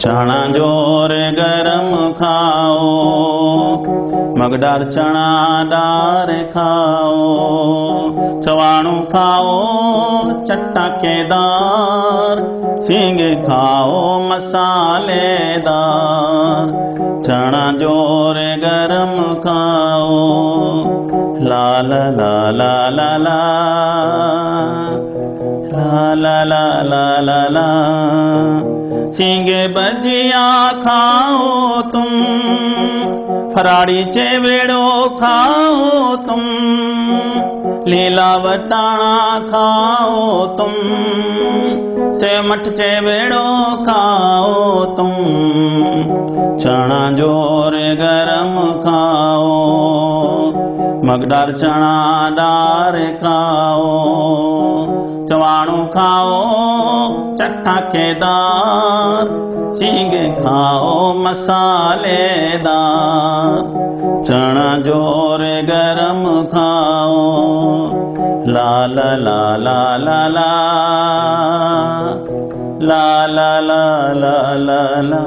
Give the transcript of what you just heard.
चना जोर गरम खाओ, मगदार चना दार खाओ, चवाणू खाओ चटकेदार, सींग खाओ मसालेदार। चना जोर गरम खाओ, ला ला ला ला ला ला ला ला ला ला ला। सींगे भजिया खाओ तुम, फराड़ी चेवेड़ो खाओ तुम, लीला वटाणा खाओ तुम, सेमठ चेवेड़ो खाओ तुम। चना जोर गरम खाओ, मगदार चना दार खाओ, चवाणू खाओ चटकेदार, सींग खाओ मसालेदार। चना जोर गरम खाओ, ला ला ला ला ला ला ला ला ला ला ला ला।